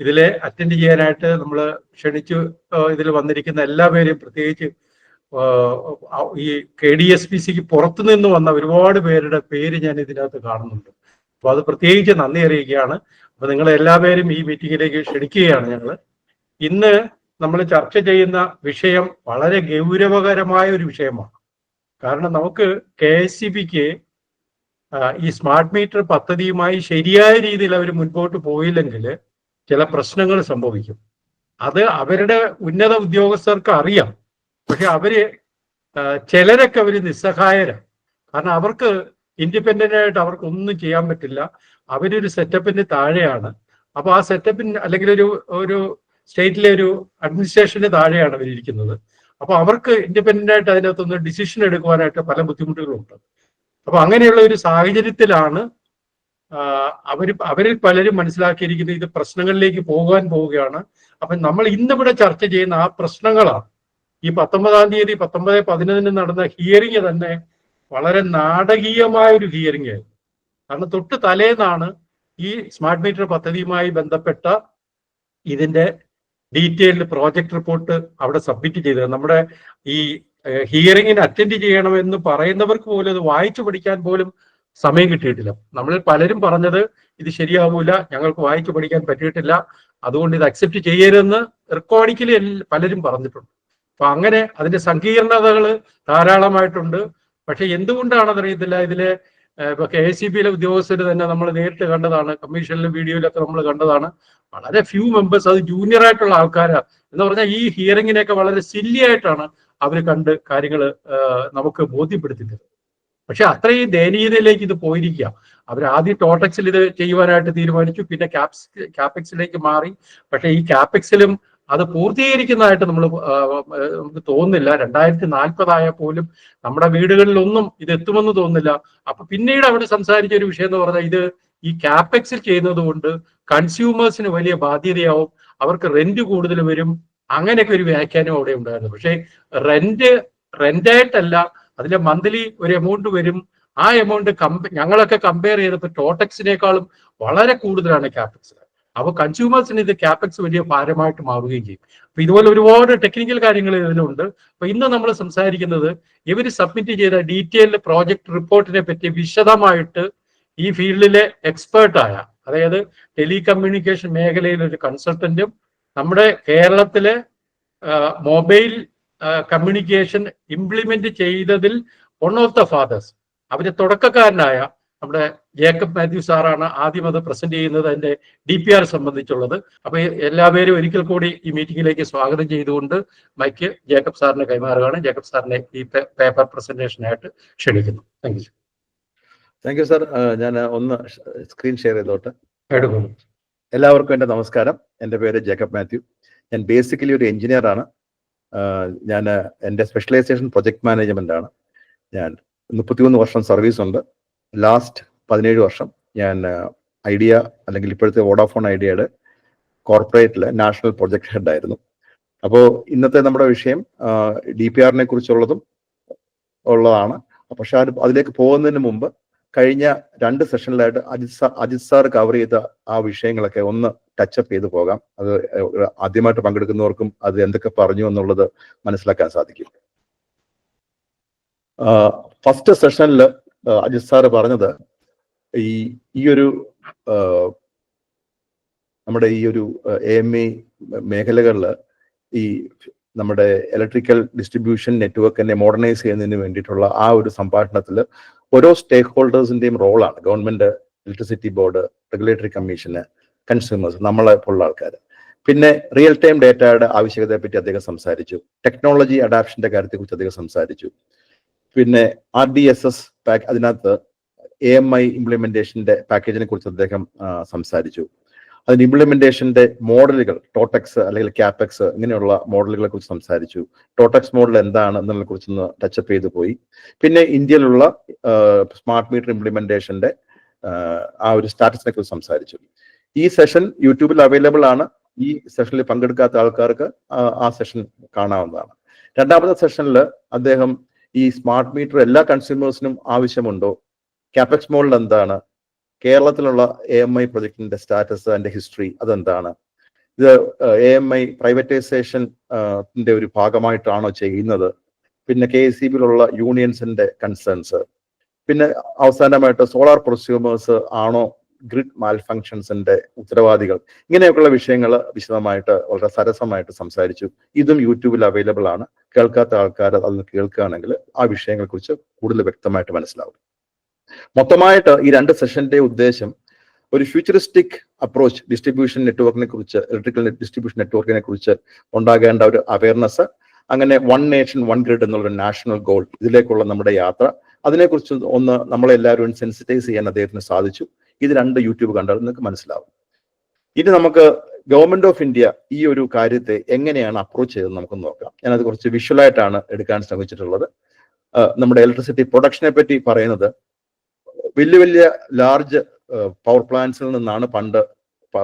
ഇതിൽ അറ്റൻഡ് ചെയ്യാനായിട്ട് നമ്മൾ ക്ഷണിച്ചു ഇതിൽ വന്നിരിക്കുന്ന എല്ലാവരെയും, പ്രത്യേകിച്ച് ഈ KDSPCക്ക് പുറത്തു നിന്ന് വന്ന ഒരുപാട് പേരുടെ പേര് ഞാൻ ഇതിനകത്ത് കാണുന്നുണ്ട്. അപ്പൊ അത് പ്രത്യേകിച്ച് നന്ദി അറിയിക്കുകയാണ്. അപ്പൊ നിങ്ങൾ എല്ലാവരും ഈ മീറ്റിങ്ങിലേക്ക് ക്ഷണിക്കുകയാണ് ഞങ്ങൾ. ഇന്ന് നമ്മൾ ചർച്ച ചെയ്യുന്ന വിഷയം വളരെ ഗൗരവകരമായ ഒരു വിഷയമാണ്. കാരണം നമുക്ക് KSEBക്ക് ഈ സ്മാർട്ട് മീറ്റർ പദ്ധതിയുമായി ശരിയായ രീതിയിൽ അവർ മുൻപോട്ട് പോയില്ലെങ്കിൽ ചില പ്രശ്നങ്ങൾ സംഭവിക്കും. അത് അവരുടെ ഉന്നത ഉദ്യോഗസ്ഥർക്ക് അറിയാം. പക്ഷെ ചിലരൊക്കെ നിസ്സഹായരാണ്. കാരണം അവർക്ക് ഇൻഡിപെൻഡന്റ് ആയിട്ട് അവർക്ക് ഒന്നും ചെയ്യാൻ പറ്റില്ല. അവരൊരു സെറ്റപ്പിന് താഴെയാണ്. അപ്പൊ ആ സെറ്റപ്പിന് അല്ലെങ്കിൽ ഒരു സ്റ്റേറ്റിലെ ഒരു അഡ്മിനിസ്ട്രേഷന് താഴെയാണ് അവരിയ്ക്കുന്നത്. അപ്പൊ അവർക്ക് ഇൻഡിപെൻഡന്റ് ആയിട്ട് അതിനകത്തൊന്ന് ഡിസിഷൻ എടുക്കുവാനായിട്ട് പല ബുദ്ധിമുട്ടുകളുണ്ട്. അപ്പൊ അങ്ങനെയുള്ള ഒരു സാഹചര്യത്തിലാണ് അവരിൽ പലരും മനസ്സിലാക്കിയിരിക്കുന്നത് ഇത് പ്രശ്നങ്ങളിലേക്ക് പോവുകയാണ്. അപ്പൊ നമ്മൾ ഇന്നിവിടെ ചർച്ച ചെയ്യുന്ന ആ പ്രശ്നങ്ങളാണ്. ഈ 19-ാം തീയതി 19-11 നടന്ന ഹിയറിംഗ് തന്നെ വളരെ നാടകീയമായ ഒരു ഹിയറിംഗ് ആയിരുന്നു. കാരണം തൊട്ട് തലേന്നാണ് ഈ സ്മാർട്ട് മീറ്റർ പദ്ധതിയുമായി ബന്ധപ്പെട്ട ഇതിന്റെ ഡീറ്റെയിൽഡ് പ്രോജക്ട് റിപ്പോർട്ട് അവിടെ സബ്മിറ്റ് ചെയ്തത്. നമ്മുടെ ഈ ഹിയറിംഗിന് അറ്റൻഡ് ചെയ്യണമെന്ന് പറയുന്നവർക്ക് പോലും അത് വായിച്ചു പഠിക്കാൻ പോലും സമയം കിട്ടിയിട്ടില്ല. നമ്മൾ പലരും പറഞ്ഞത് ഇത് ശരിയാവൂല, ഞങ്ങൾക്ക് വായിച്ചു പഠിക്കാൻ പറ്റിയിട്ടില്ല, അതുകൊണ്ട് ഇത് അക്സെപ്റ്റ് ചെയ്യരുതെന്ന് റെക്കോർഡിക്കലി പലരും പറഞ്ഞിട്ടുണ്ട്. അപ്പൊ അങ്ങനെ അതിന്റെ സങ്കീർണതകൾ ധാരാളമായിട്ടുണ്ട്. പക്ഷെ എന്തുകൊണ്ടാണെന്ന് അറിയത്തില്ല. ഇതിലെ ഇപ്പൊ KSEBയിലെ ഉദ്യോഗസ്ഥർ തന്നെ നമ്മൾ നേരിട്ട് കണ്ടതാണ്, കമ്മീഷനിലും വീഡിയോയിലൊക്കെ നമ്മൾ കണ്ടതാണ്. വളരെ ഫ്യൂ മെമ്പേഴ്സ്, അത് ജൂനിയർ ആയിട്ടുള്ള ആൾക്കാരാണ് എന്ന് പറഞ്ഞാൽ ഈ ഹിയറിങ്ങിനെയൊക്കെ വളരെ സില്ലി ആയിട്ടാണ് അവർ കണ്ട് കാര്യങ്ങൾ നമുക്ക് ബോധ്യപ്പെടുത്തിയത്. പക്ഷെ അത്രയും ദയനീയതയിലേക്ക് ഇത് പോയിരിക്കുക. അവർ ആദ്യം ടോട്ടക്സിൽ ഇത് ചെയ്യുവാനായിട്ട് തീരുമാനിച്ചു, പിന്നെ ക്യാപെക്സിലേക്ക് മാറി. പക്ഷെ ഈ ക്യാപെക്സിലും അത് പൂർത്തീകരിക്കുന്നതായിട്ട് നമുക്ക് തോന്നുന്നില്ല. 2040 പോലും നമ്മുടെ വീടുകളിലൊന്നും ഇത് എത്തുമെന്ന് തോന്നുന്നില്ല. അപ്പൊ പിന്നീട് അവിടെ സംസാരിച്ച ഒരു വിഷയം എന്ന് പറഞ്ഞാൽ ഇത് ഈ ക്യാപെക്സിൽ ചെയ്യുന്നത് കൊണ്ട് കൺസ്യൂമേഴ്സിന് വലിയ ബാധ്യതയാവും, അവർക്ക് റെന്റ് കൂടുതൽ വരും, അങ്ങനെയൊക്കെ ഒരു വ്യാഖ്യാനം അവിടെ ഉണ്ടായിരുന്നു. പക്ഷേ റെന്റായിട്ടല്ല, അതിലെ മന്ത്ലി ഒരു എമൗണ്ട് വരും. ആ എമൗണ്ട് ഞങ്ങളൊക്കെ കമ്പയർ ചെയ്തപ്പോൾ ടോട്ടക്സിനേക്കാളും വളരെ കൂടുതലാണ് ക്യാപെക്സ്. അപ്പൊ കൺസ്യൂമേഴ്സിന് ഇത് ക്യാപെക്സ് വലിയ ഭാരമായിട്ട് മാറുകയും ചെയ്യും. അപ്പൊ ഇതുപോലെ ഒരുപാട് ടെക്നിക്കൽ കാര്യങ്ങൾ ഇതിലുണ്ട്. അപ്പൊ ഇന്ന് നമ്മൾ സംസാരിക്കുന്നത് ഇവർ സബ്മിറ്റ് ചെയ്ത ഡീറ്റെയിൽഡ് പ്രോജക്ട് റിപ്പോർട്ടിനെ പറ്റി വിശദമായിട്ട് ഈ ഫീൽഡിലെ എക്സ്പേർട്ടായ, അതായത് ടെലികമ്മ്യൂണിക്കേഷൻ മേഖലയിലെ ഒരു കൺസൾട്ടന്റും നമ്മുടെ കേരളത്തിലെ മൊബൈൽ കമ്മ്യൂണിക്കേഷൻ ഇംപ്ലിമെന്റ് ചെയ്തതിൽ വൺ ഓഫ് ദ ഫാദേഴ്സ്, അവരുടെ തുടക്കക്കാരനായ നമ്മുടെ ജേക്കബ് മാത്യു സാറാണ് ആദ്യം അത് പ്രസന്റ് ചെയ്യുന്നത്, അതിന്റെ DPR സംബന്ധിച്ചുള്ളത്. അപ്പൊ എല്ലാവരും ഒരിക്കൽ കൂടി ഈ മീറ്റിംഗിലേക്ക് സ്വാഗതം ചെയ്തുകൊണ്ട് മൈക്ക് ജേക്കബ് സാറിന് കൈമാറുകയാണ്. ജേക്കബ് സാറിനെ ഈ പേപ്പർ പ്രസന്റേഷനായിട്ട് ക്ഷണിക്കുന്നു. Thank you. Thank you sir. ഞാൻ ഒന്ന് സ്ക്രീൻ ഷെയർ ചെയ്തോട്ടെ. എടുക്കുന്നു. എല്ലാവർക്കും എൻ്റെ നമസ്കാരം. എൻ്റെ പേര് ജേക്കബ് മാത്യു. ഞാൻ ബേസിക്കലി ഒരു എഞ്ചിനീയർ ആണ്. ഞാൻ എൻ്റെ സ്പെഷ്യലൈസേഷൻ പ്രൊജക്ട് മാനേജ്മെന്റ് ആണ്. ഞാൻ 33 വർഷം സർവീസ് ഉണ്ട്. ലാസ്റ്റ് 17 വർഷം ഞാൻ ഐഡിയ, അല്ലെങ്കിൽ ഇപ്പോഴത്തെ വോഡാഫോൺ ഐഡിയയുടെ കോർപ്പറേറ്റിലെ നാഷണൽ പ്രൊജക്ട് ഹെഡ് ആയിരുന്നു. അപ്പോൾ ഇന്നത്തെ നമ്മുടെ വിഷയം DPRനെ കുറിച്ചുള്ളതാണ്. പക്ഷെ അതിലേക്ക് പോകുന്നതിന് മുമ്പ് കഴിഞ്ഞ 2 സെഷനിലായിട്ട് അജിത് സാർ കവർ ചെയ്ത ആ വിഷയങ്ങളൊക്കെ ഒന്ന് ടച്ചപ്പ് ചെയ്ത് പോകാം. അത് ആദ്യമായിട്ട് പങ്കെടുക്കുന്നവർക്കും അത് എന്തൊക്കെ പറഞ്ഞു എന്നുള്ളത് മനസ്സിലാക്കാൻ സാധിക്കും. ഫസ്റ്റ് സെഷനിൽ അജിത് സാറ് പറഞ്ഞത് ഈ ഒരു നമ്മുടെ ഈ ഒരു AMI മേഖലകളിൽ ഈ നമ്മുടെ ഇലക്ട്രിക്കൽ ഡിസ്ട്രിബ്യൂഷൻ നെറ്റ്വർക്കിനെ മോഡേണൈസ് ചെയ്യുന്നതിന് വേണ്ടിയിട്ടുള്ള ആ ഒരു സംഭാഷണത്തിൽ ഓരോ സ്റ്റേക്ക് ഹോൾഡേഴ്സിന്റെയും റോളാണ്. Government, electricity board, regulatory commission, consumers, നമ്മളെ പോലുള്ള ആൾക്കാർ. പിന്നെ റിയൽ ടൈം ഡേറ്റയുടെ ആവശ്യകതയെ പറ്റി അദ്ദേഹം സംസാരിച്ചു. ടെക്നോളജി അഡാപ്ഷന്റെ കാര്യത്തെക്കുറിച്ച് അദ്ദേഹം സംസാരിച്ചു. പിന്നെ RDSS അതിനകത്ത് AMI ഇംപ്ലിമെന്റേഷന്റെ പാക്കേജിനെ കുറിച്ച് അദ്ദേഹം സംസാരിച്ചു. അതിന് ഇംപ്ലിമെന്റേഷന്റെ മോഡലുകൾ, ടോട്ടക്സ് അല്ലെങ്കിൽ ക്യാപെക്സ്, ഇങ്ങനെയുള്ള മോഡലുകളെ കുറിച്ച് സംസാരിച്ചു. ടോട്ടക്സ് മോഡൽ എന്താണ് എന്നതിനെ കുറിച്ചൊന്ന് ടച്ചപ്പ് ചെയ്തു പോയി. പിന്നെ ഇന്ത്യയിലുള്ള സ്മാർട്ട് മീറ്റർ ഇംപ്ലിമെന്റേഷന്റെ ആ ഒരു സ്റ്റാറ്റസിനെ കുറിച്ച് സംസാരിച്ചു. ഈ സെഷൻ യൂട്യൂബിൽ അവൈലബിൾ ആണ്. ഈ സെഷനിൽ പങ്കെടുക്കാത്ത ആൾക്കാർക്ക് ആ സെഷൻ കാണാവുന്നതാണ്. രണ്ടാമത്തെ സെഷനിൽ അദ്ദേഹം ഈ സ്മാർട്ട് മീറ്റർ എല്ലാ കൺസ്യൂമേഴ്സിനും ആവശ്യമുണ്ടോ, ക്യാപെക്സ് മോഡൽ എന്താണ്, കേരളത്തിലുള്ള AMI പ്രൊജക്ടിന്റെ സ്റ്റാറ്റസ്, അതിന്റെ ഹിസ്റ്ററി അതെന്താണ്, ഇത് AMI പ്രൈവറ്റൈസേഷൻ ഒരു ഭാഗമായിട്ടാണോ ചെയ്യുന്നത്? പിന്നെ KECBിലുള്ള യൂണിയൻസിന്റെ കൺസേൺസ്, പിന്നെ അവസാനമായിട്ട് സോളാർ പ്രൊസ്യൂമേഴ്സ് ആണോ ഗ്രിഡ് മാൽ ഫങ്ഷൻസിന്റെ ഉത്തരവാദികൾ? ഇങ്ങനെയൊക്കെയുള്ള വിഷയങ്ങൾ വിശദമായിട്ട് വളരെ സരസമായിട്ട് സംസാരിച്ചു. ഇതും യൂട്യൂബിൽ അവൈലബിൾ ആണ്. കേൾക്കാത്ത ആൾക്കാർ അതൊന്ന് കേൾക്കുകയാണെങ്കിൽ ആ വിഷയങ്ങളെ കുറിച്ച് കൂടുതൽ വ്യക്തമായിട്ട് മനസ്സിലാവും. മൊത്തമായിട്ട് ഈ 2 സെഷന്റെ ഉദ്ദേശം ഒരു ഫ്യൂച്ചറിസ്റ്റിക് അപ്രോച്ച് ഡിസ്ട്രിബ്യൂഷൻ നെറ്റ്വർക്കിനെ കുറിച്ച്, ഇലക്ട്രിക്കൽ ഡിസ്ട്രിബ്യൂഷൻ നെറ്റ്വർക്കിനെ കുറിച്ച് ഉണ്ടാകേണ്ട ഒരു അവയർനെസ്, അങ്ങനെ 1 നേഷൻ 1 ഗ്രിഡ് എന്നുള്ളൊരു നാഷണൽ ഗോൾ, ഇതിലേക്കുള്ള നമ്മുടെ യാത്ര, അതിനെക്കുറിച്ച് ഒന്ന് നമ്മളെല്ലാവരും സെൻസിറ്റൈസ് ചെയ്യാൻ അദ്ദേഹത്തിന് സാധിച്ചു. ഇത് 2 യൂട്യൂബ് കണ്ടാൽ നിങ്ങൾക്ക് മനസ്സിലാവും. ഇനി നമുക്ക് ഗവൺമെന്റ് ഓഫ് ഇന്ത്യ ഈ ഒരു കാര്യത്തെ എങ്ങനെയാണ് അപ്രോച്ച് ചെയ്തത് നമുക്ക് നോക്കാം. ഞാനത് കുറച്ച് വിഷ്വലായിട്ടാണ് എടുക്കാൻ ശ്രമിച്ചിട്ടുള്ളത്. നമ്മുടെ ഇലക്ട്രിസിറ്റി പ്രൊഡക്ഷനെ പറ്റി പറയുന്നത്, വലിയ വലിയ ലാർജ് പവർ പ്ലാന്റ്സിൽ നിന്നാണ് പണ്ട്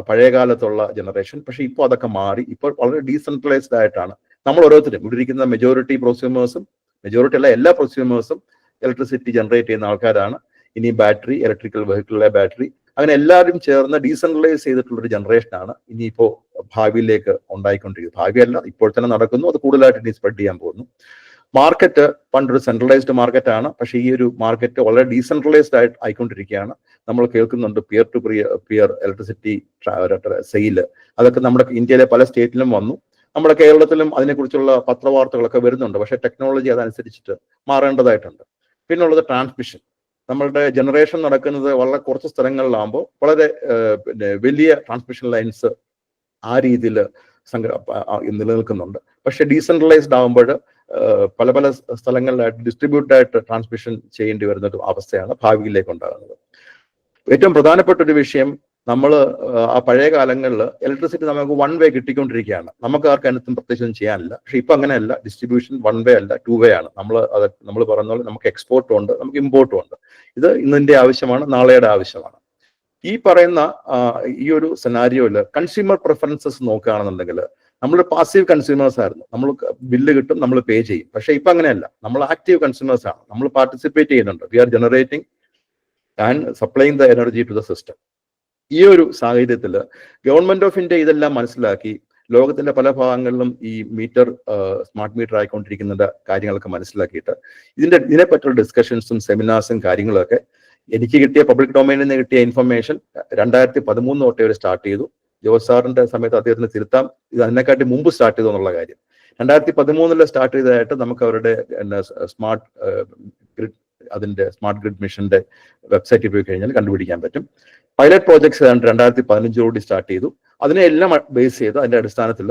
പഴയകാലത്തുള്ള ജനറേഷൻ. പക്ഷെ ഇപ്പോൾ അതൊക്കെ മാറി. ഇപ്പോൾ വളരെ ഡീസെൻട്രലൈസ്ഡ് ആയിട്ടാണ് നമ്മൾ ഓരോരുത്തരും, ഇവിടെ ഇരിക്കുന്ന മെജോറിറ്റി പ്രൊസ്യൂമേഴ്സും, മെജോറിറ്റി അല്ല എല്ലാ പ്രൊസ്യൂമേഴ്സും ഇലക്ട്രിസിറ്റി ജനറേറ്റ് ചെയ്യുന്ന ആൾക്കാരാണ്. ഇനി ബാറ്ററി, ഇലക്ട്രിക്കൽ വെഹിക്കിളിലെ ബാറ്ററി, അങ്ങനെ എല്ലാവരും ചേർന്ന് ഡീസെൻട്രലൈസ് ചെയ്തിട്ടുള്ളൊരു ജനറേഷനാണ് ഇനിയിപ്പോൾ ഭാവിയിലേക്ക് ഉണ്ടായിക്കൊണ്ടിരിക്കുന്നത്. ഭാവിയല്ല, ഇപ്പോൾ തന്നെ നടക്കുന്നു. അത് കൂടുതലായിട്ട് ഇനി സ്പ്രെഡ് ചെയ്യാൻ പോകുന്നു. മാർക്കറ്റ് പണ്ടൊരു സെൻട്രലൈസ്ഡ് മാർക്കറ്റാണ്. പക്ഷേ ഈ ഒരു മാർക്കറ്റ് വളരെ ഡീസെൻട്രലൈസ്ഡ് ആയിക്കൊണ്ടിരിക്കുകയാണ്. നമ്മൾ കേൾക്കുന്നുണ്ട് peer to peer electricity sale. അതൊക്കെ നമ്മുടെ ഇന്ത്യയിലെ പല സ്റ്റേറ്റിലും വന്നു. നമ്മുടെ കേരളത്തിലും അതിനെക്കുറിച്ചുള്ള പത്രവാർത്തകളൊക്കെ വരുന്നുണ്ട്. പക്ഷേ ടെക്നോളജി അതനുസരിച്ചിട്ട് മാറേണ്ടതായിട്ടുണ്ട്. പിന്നെ ഉള്ളത് ട്രാൻസ്മിഷൻ. നമ്മളുടെ ജനറേഷൻ നടക്കുന്നത് വളരെ കുറച്ച് സ്ഥലങ്ങളിലാകുമ്പോൾ വളരെ വലിയ ട്രാൻസ്മിഷൻ ലൈൻസ് ആ രീതിയിൽ നിലനിൽക്കുന്നുണ്ട്. പക്ഷെ ഡീസെൻട്രലൈസ്ഡ് ആകുമ്പോൾ പല പല സ്ഥലങ്ങളിലായിട്ട് ഡിസ്ട്രിബ്യൂട്ടഡ് ആയിട്ട് ട്രാൻസ്മിഷൻ ചെയ്യേണ്ടി വരുന്ന ഒരു അവസ്ഥയാണ് ഭാവിയിലേക്ക് ഉണ്ടാകുന്നത്. ഏറ്റവും പ്രധാനപ്പെട്ട ഒരു വിഷയം, നമ്മൾ ആ പഴയ കാലങ്ങളിൽ ഇലക്ട്രിസിറ്റി നമുക്ക് 1 വേ കിട്ടിക്കൊണ്ടിരിക്കുകയാണ്. നമുക്ക് ആർക്കും അതിനകത്തും പ്രത്യേകിച്ചൊന്നും ചെയ്യാനില്ല. പക്ഷെ ഇപ്പൊ അങ്ങനെയല്ല. ഡിസ്ട്രിബ്യൂഷൻ 1 വേ അല്ല, 2 വേ ആണ്. നമ്മൾ പറഞ്ഞ പോലെ നമുക്ക് എക്സ്പോർട്ടും ഉണ്ട്, നമുക്ക് ഇമ്പോർട്ടും ഉണ്ട്. ഇത് ഇന്നിന്റെ ആവശ്യമാണ്, നാളെയുടെ ആവശ്യമാണ്. ഈ പറയുന്ന ഈ ഒരു സെനാരിയോയിൽ കൺസ്യൂമർ പ്രിഫറൻസസ് നോക്കുകയാണെന്നുണ്ടെങ്കിൽ നമ്മൾ പാസീവ് കൺസ്യൂമേഴ്സ് ആയിരുന്നു. നമ്മൾ ബില്ല് കിട്ടും, നമ്മൾ പേ ചെയ്യും. പക്ഷെ ഇപ്പൊ അങ്ങനെയല്ല. നമ്മൾ ആക്റ്റീവ് കൺസ്യൂമേഴ്സ് ആണ്. നമ്മൾ പാർട്ടിസിപ്പേറ്റ് ചെയ്യുന്നുണ്ട്. We are generating and supplying the energy to the system. ഈ ഒരു സാഹചര്യത്തിൽ ഗവൺമെന്റ് ഓഫ് ഇന്ത്യ ഇതെല്ലാം മനസ്സിലാക്കി ലോകത്തിന്റെ പല ഭാഗങ്ങളിലും ഈ സ്മാർട്ട് മീറ്റർ ആയിക്കൊണ്ടിരിക്കുന്ന കാര്യങ്ങളൊക്കെ മനസ്സിലാക്കിയിട്ട് ഇതിനെപ്പറ്റിയുള്ള ഡിസ്കഷൻസും സെമിനാർസും കാര്യങ്ങളൊക്കെ എനിക്ക് കിട്ടിയ പബ്ലിക് ഡൊമൈനിൽ നിന്ന് കിട്ടിയ ഇൻഫർമേഷൻ 2013 തൊട്ടേ അവർ സ്റ്റാർട്ട് ചെയ്തു. ജോസ് സാറിന്റെ സമയത്ത് അദ്ദേഹത്തിന് തിരുത്താം, ഇത് അതിനെക്കാട്ടി മുമ്പ് സ്റ്റാർട്ട് ചെയ്തു എന്നുള്ള കാര്യം. 2013 സ്റ്റാർട്ട് ചെയ്തതായിട്ട് നമുക്ക് അവരുടെ സ്മാർട്ട് ഗ്രിഡ് മിഷന്റെ വെബ്സൈറ്റിൽ പോയി കഴിഞ്ഞാൽ കണ്ടുപിടിക്കാൻ പറ്റും. പൈലറ്റ് പ്രോജക്ട്സ് 2015 സ്റ്റാർട്ട് ചെയ്തു. അതിനെല്ലാം ബേസ് ചെയ്ത് അതിന്റെ അടിസ്ഥാനത്തിൽ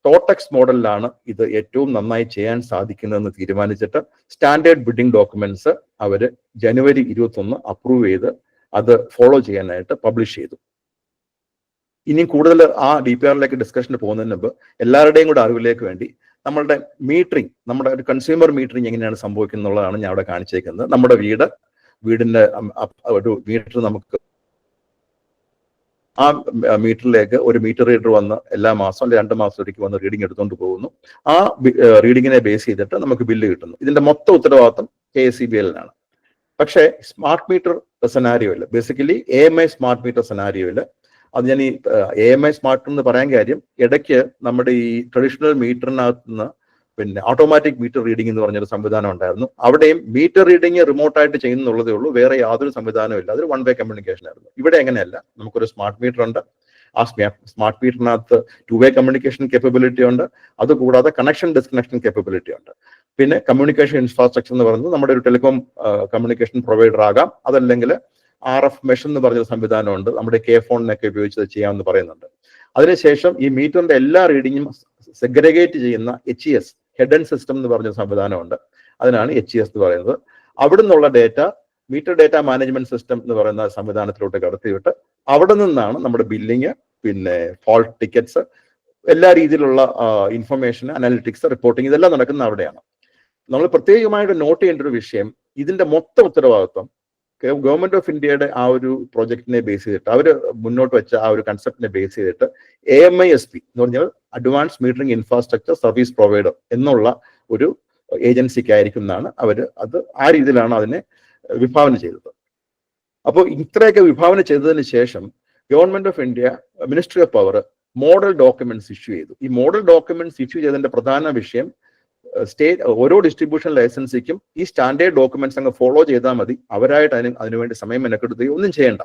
ടോട്ടക്സ് മോഡലിലാണ് ഇത് ഏറ്റവും നന്നായി ചെയ്യാൻ സാധിക്കുന്നതെന്ന് തീരുമാനിച്ചിട്ട് സ്റ്റാൻഡേർഡ് ബിഡിംഗ് ഡോക്യുമെന്റ്സ് അവർ ജനുവരി 21 അപ്രൂവ് ചെയ്ത് അത് ഫോളോ ചെയ്യാനായിട്ട് പബ്ലിഷ് ചെയ്തു. ഇനിയും കൂടുതൽ ആ DPRലേക്ക് ഡിസ്കഷന് പോകുന്നതിന് മുമ്പ് എല്ലാവരുടെയും കൂടെ അറിവിലേക്ക് വേണ്ടി നമ്മളുടെ മീറ്ററിംഗ്, നമ്മുടെ ഒരു കൺസ്യൂമർ മീറ്ററിംഗ് എങ്ങനെയാണ് സംഭവിക്കുന്നത് എന്നുള്ളതാണ് ഞാൻ അവിടെ കാണിച്ചേക്കുന്നത്. നമ്മുടെ വീടിന്റെ ഒരു മീറ്റർ, നമുക്ക് ആ മീറ്ററിലേക്ക് ഒരു മീറ്റർ റീഡർ വന്ന് എല്ലാ മാസം അല്ലെങ്കിൽ 2 മാസത്തേക്ക് വന്ന് റീഡിംഗ് എടുത്തുകൊണ്ട് പോകുന്നു. ആ റീഡിങ്ങിനെ ബേസ് ചെയ്തിട്ട് നമുക്ക് ബില്ല് കിട്ടുന്നു. ഇതിന്റെ മൊത്തം ഉത്തരവാദിത്വം KECBL-നാണ്. പക്ഷേ സ്മാർട്ട് മീറ്റർ സെനാരിയോയിൽ, ബേസിക്കലി AMI സ്മാർട്ട് മീറ്റർ സെനാരിയോയിൽ, അത് ഞാൻ ഈ AMI സ്മാർട്ട് എന്ന് പറയാൻ കാര്യം, ഇടയ്ക്ക് നമ്മുടെ ഈ ട്രഡീഷണൽ മീറ്ററിനകത്ത് നിന്ന് പിന്നെ ഓട്ടോമാറ്റിക് മീറ്റർ റീഡിംഗ് എന്ന് പറഞ്ഞൊരു സംവിധാനം ഉണ്ടായിരുന്നു. അവിടെയും മീറ്റർ റീഡിംഗ് റിമോട്ടായിട്ട് ചെയ്യുന്നുള്ളതേ ഉള്ളൂ, വേറെ യാതൊരു സംവിധാനവും ഇല്ല. അതൊരു 1 വേ കമ്മ്യൂണിക്കേഷൻ ആയിരുന്നു. ഇവിടെ എങ്ങനെയല്ല, നമുക്കൊരു സ്മാർട്ട് മീറ്റർ ഉണ്ട്. ആ സ്മാർട്ട് മീറ്ററിനകത്ത് 2 വേ കമ്മ്യൂണിക്കേഷൻ കേപ്പബിലിറ്റി ഉണ്ട്. അതുകൂടാതെ കണക്ഷൻ ഡിസ്കണക്ഷൻ കേപ്പബിലിറ്റി ഉണ്ട്. പിന്നെ കമ്മ്യൂണിക്കേഷൻ ഇൻഫ്രാസ്ട്രക്ചർ എന്ന് പറയുന്നത് നമ്മുടെ ഒരു ടെലികോം കമ്മ്യൂണിക്കേഷൻ പ്രൊവൈഡർ ആകാം, അതല്ലെങ്കിൽ RF മെഷ് എന്ന് പറഞ്ഞൊരു സംവിധാനമുണ്ട്, നമ്മുടെ ഫോണിനൊക്കെ ഉപയോഗിച്ച് ചെയ്യാമെന്ന് പറയുന്നുണ്ട്. അതിനുശേഷം ഈ മീറ്ററിന്റെ എല്ലാ റീഡിങ്ങും സെഗ്രഗേറ്റ് ചെയ്യുന്ന HES, ഹെഡ് ആൻഡ് സിസ്റ്റം എന്ന് പറഞ്ഞ സംവിധാനമുണ്ട്. അതിനാണ് HES എന്ന് പറയുന്നത്. അവിടെ നിന്നുള്ള data meter data management system എന്ന് പറയുന്ന സംവിധാനത്തിലോട്ട് കടത്തിവിട്ട് അവിടെ നിന്നാണ് നമ്മുടെ ബില്ലിങ്, പിന്നെ ഫോൾട്ട് ടിക്കറ്റ്സ്, എല്ലാ രീതിയിലുള്ള ഇൻഫർമേഷൻ, അനാലിറ്റിക്സ്, റിപ്പോർട്ടിംഗ്, ഇതെല്ലാം നടക്കുന്ന അവിടെയാണ്. നമ്മൾ പ്രത്യേകമായിട്ട് നോട്ട് ചെയ്യേണ്ട ഒരു വിഷയം, ഇതിന്റെ മൊത്തം ഉത്തരവാദിത്വം ഗവൺമെന്റ് ഓഫ് ഇന്ത്യയുടെ ആ ഒരു പ്രോജക്റ്റിനെ ബേസ് ചെയ്തിട്ട്, അവർ മുന്നോട്ട് വെച്ച ആ ഒരു കൺസെപ്റ്റിനെ ബേസ് ചെയ്തിട്ട് AMISP എന്ന് പറഞ്ഞാൽ advance metering infrastructure service provider എന്നുള്ള ഒരു ഏജൻസിക്കായിരിക്കും എന്നാണ് അത് ആ രീതിയിലാണ് അതിനെ വിഭാവന ചെയ്തത്. അപ്പോൾ ഇത്രയൊക്കെ വിഭാവന ചെയ്തതിന് ശേഷം government of India, ministry of power model documents issue ചെയ്തു. ഈ മോഡൽ ഡോക്യുമെന്റ്സ് ഇഷ്യൂ ചെയ്തതിന്റെ പ്രധാന വിഷയം സ്റ്റേറ്റ് ഓരോ ഡിസ്ട്രിബ്യൂഷൻ ലൈസൻസിക്കും ഈ സ്റ്റാൻഡേർഡ് ഡോക്യുമെന്റ്സ് അങ്ങ് ഫോളോ ചെയ്താൽ മതി, അവരായിട്ട് അതിനുവേണ്ടി സമയം മെനക്കെടുത്തുകയോ ഒന്നും ചെയ്യേണ്ട.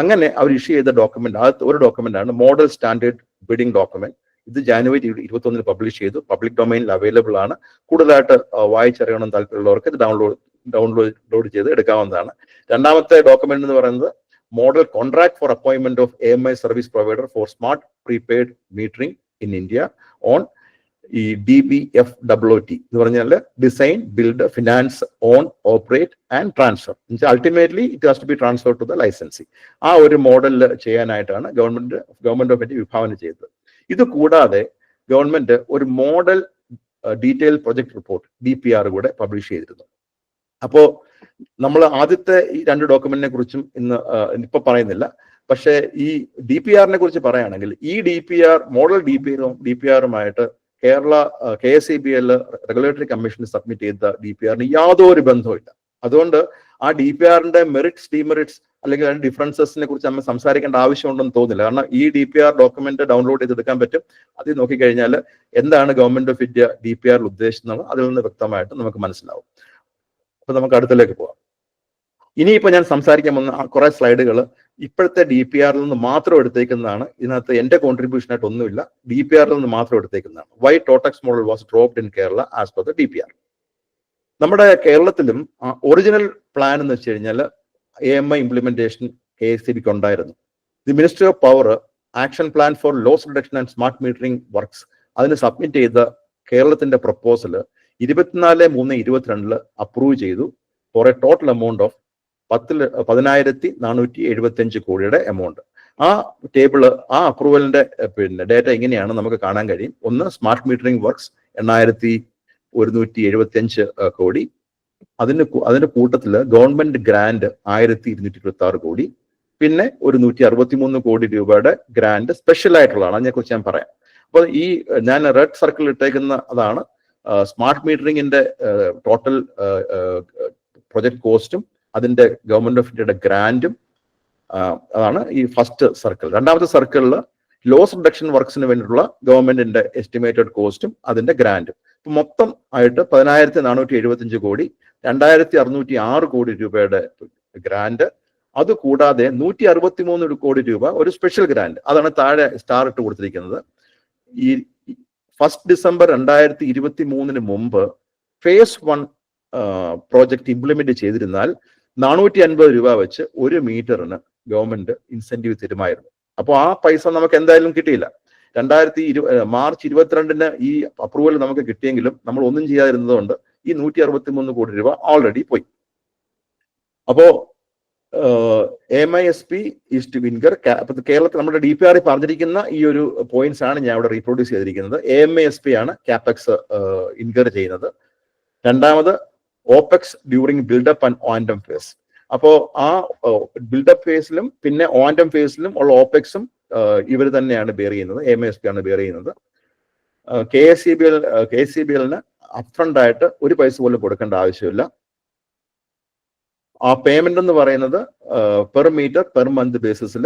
അങ്ങനെ അവർ ഇഷ്യൂ ചെയ്ത ഡോക്യുമെന്റ്, അത് ഒരു ഡോക്യുമെന്റ് ആണ് മോഡൽ സ്റ്റാൻഡേർഡ് ബിഡിംഗ് ഡോക്യുമെന്റ്. ഇത് ജനുവരി 21 പബ്ലിഷ് ചെയ്തു. പബ്ലിക് ഡൊമൈനിൽ അവൈലബിൾ ആണ്. കൂടുതലായിട്ട് വായിച്ചറിയണം താല്പര്യമുള്ളവർക്ക് ഇത് ഡൗൺലോഡ് ചെയ്ത് എടുക്കാവുന്നതാണ്. രണ്ടാമത്തെ ഡോക്യുമെന്റ് എന്ന് പറയുന്നത് model contract for appointment of AMI service provider for smart prepaid metering in India on ഈ DBFWT എന്ന് പറഞ്ഞാൽ design, build, finance, own, operate and transfer. Ultimately it has to be transfer to the licensee. ആ ഒരു മോഡലിൽ ചെയ്യാനായിട്ടാണ് government of India വിഭാവന ചെയ്തത്. ഇത് കൂടാതെ ഗവൺമെന്റ് ഒരു model detail project report DPR കൂടെ പബ്ലിഷ് ചെയ്തിരുന്നു. അപ്പോ നമ്മൾ ആദ്യത്തെ ഈ 2 ഡോക്യുമെന്റിനെ കുറിച്ചും ഇപ്പൊ പറയുന്നില്ല. പക്ഷേ ഈ DPR-നെ കുറിച്ച് പറയുകയാണെങ്കിൽ ഈ DPR മോഡൽ DPR-ഉമായിട്ട് കേരള KSEBL റെഗുലേറ്ററി കമ്മീഷന് സബ്മിറ്റ് ചെയ്ത DPR-ന് യാതൊരു ബന്ധവുമില്ല. അതുകൊണ്ട് ആ DPR-ന്റെ മെറിറ്റ്സ്, ഡിമെറിറ്റ്സ് അല്ലെങ്കിൽ അതിന്റെ ഡിഫറൻസസിനെ കുറിച്ച് നമ്മൾ സംസാരിക്കേണ്ട ആവശ്യമുണ്ടെന്ന് തോന്നുന്നില്ല. കാരണം ഈ DPR ഡോക്യുമെന്റ് ഡൗൺലോഡ് ചെയ്തെടുക്കാൻ പറ്റും. അതിൽ നോക്കിക്കഴിഞ്ഞാൽ എന്താണ് ഗവൺമെന്റ് ഓഫ് ഇന്ത്യ DPR ഉദ്ദേശിക്കുന്നത് അതിൽ നിന്ന് വ്യക്തമായിട്ട് നമുക്ക് മനസ്സിലാവും. അപ്പൊ നമുക്ക് അടുത്തിലേക്ക് പോവാം. ഇനിയിപ്പോ ഞാൻ സംസാരിക്കാൻ വന്ന കുറെ സ്ലൈഡുകൾ ഇപ്പോഴത്തെ DPR-ൽ നിന്ന് മാത്രം എടുത്തേക്കുന്നതാണ്. ഇതിനകത്ത് എന്റെ കോൺട്രിബ്യൂഷൻ ആയിട്ട് ഒന്നുമില്ല. DPR-ൽ നിന്ന് മാത്രം എടുത്തേക്കുന്നതാണ്. Why totex model was dropped in Kerala as per the DPR. നമ്മുടെ കേരളത്തിലും ഒറിജിനൽ പ്ലാൻ എന്ന് വെച്ച് കഴിഞ്ഞാൽ AMI ഇംപ്ലിമെന്റേഷൻ KSEBക്ക് ഉണ്ടായിരുന്നു. The ministry of power action plan for loss reduction and smart metering works അതിന് സബ്മിറ്റ് ചെയ്ത കേരളത്തിന്റെ പ്രപ്പോസൽ 24/3/22 അപ്രൂവ് ചെയ്തു for a total amount of 10,475 കോടിയുടെ എമൗണ്ട്. ആ ടേബിള്, ആ അപ്രൂവലിന്റെ ഡേറ്റ ഇങ്ങനെയാണ് നമുക്ക് കാണാൻ കഴിയും. ഒന്ന്, സ്മാർട്ട് മീറ്ററിംഗ് വർക്ക്സ് 8,175 കോടി. അതിന്റെ കൂട്ടത്തില് ഗവൺമെന്റ് ഗ്രാന്റ് 1,226 കോടി. പിന്നെ ഒരു 163 കോടി രൂപയുടെ ഗ്രാന്റ് സ്പെഷ്യൽ ആയിട്ടുള്ളതാണ്. അതിനെക്കുറിച്ച് ഞാൻ പറയാം. അപ്പോൾ ഞാൻ റെഡ് സർക്കിൾ ഇട്ടേക്കുന്ന അതാണ് സ്മാർട്ട് മീറ്ററിംഗിന്റെ ടോട്ടൽ പ്രൊജക്ട് കോസ്റ്റും അതിന്റെ ഗവൺമെന്റ് ഓഫ് ഇന്ത്യയുടെ ഗ്രാന്റും അതാണ് ഈ ഫസ്റ്റ് സർക്കിൾ. രണ്ടാമത്തെ സർക്കിളിൽ ലോസ് റിഡക്ഷൻ വർക്ക്സിന് വേണ്ടിയിട്ടുള്ള ഗവൺമെന്റിന്റെ എസ്റ്റിമേറ്റഡ് കോസ്റ്റും അതിന്റെ ഗ്രാന്റും. ഇപ്പൊ മൊത്തം ആയിട്ട് 10,475 കോടി, 2,606 കോടി രൂപയുടെ ഗ്രാന്റ്. അത് കൂടാതെ 163 കോടി രൂപ ഒരു സ്പെഷ്യൽ ഗ്രാന്റ്. അതാണ് താഴെ സ്റ്റാർ ഇട്ട് കൊടുത്തിരിക്കുന്നത്. ഈ 1 ഡിസംബർ 2023 മുമ്പ് ഫേസ് 1 പ്രോജക്റ്റ് ഇംപ്ലിമെന്റ് ചെയ്തിരുന്നാൽ 450 രൂപ വെച്ച് ഒരു മീറ്ററിന് ഗവൺമെന്റ് ഇൻസെന്റീവ് തരുമായിരുന്നു. അപ്പോൾ ആ പൈസ നമുക്ക് എന്തായാലും കിട്ടിയില്ല. മാർച്ച് 22 ഈ അപ്രൂവൽ നമുക്ക് കിട്ടിയെങ്കിലും നമ്മൾ ഒന്നും ചെയ്യാതിരുന്നതുകൊണ്ട് ഈ 163 കോടി രൂപ ഓൾറെഡി പോയി. അപ്പോ AMISP ഈസ് ടു ഇൻകർ. കേരളത്തിൽ നമ്മുടെ DPR പറഞ്ഞിരിക്കുന്ന ഈ ഒരു പോയിന്റ്സ് ആണ് ഞാൻ ഇവിടെ റീപ്രൊഡ്യൂസ് ചെയ്തിരിക്കുന്നത്. AMISP ആണ് ക്യാപെക്സ് ഇൻകർ ചെയ്യുന്നത്. രണ്ടാമത് ഓപെക്സ് ഡ്യൂറിങ് ബിൽഡപ്പ് ആൻഡ് ഓൻഡം ഫേസ്. അപ്പോ ആ ബിൽഡപ്പ് ഫേസിലും പിന്നെ ഓൻഡം ഫേസിലും ഉള്ള ഓപെക്സും ഇവർ തന്നെയാണ് ബെയർ ചെയ്യുന്നത്. AMISP ആണ് ബെയർ ചെയ്യുന്നത്. KSEBL-ന് അപ്ഫ്രണ്ട് ആയിട്ട് ഒരു പൈസ പോലും കൊടുക്കേണ്ട ആവശ്യമില്ല. ആ പേയ്മെന്റ് എന്ന് പറയുന്നത് പെർ മീറ്റർ പെർ മന്ത് ബേസിസിൽ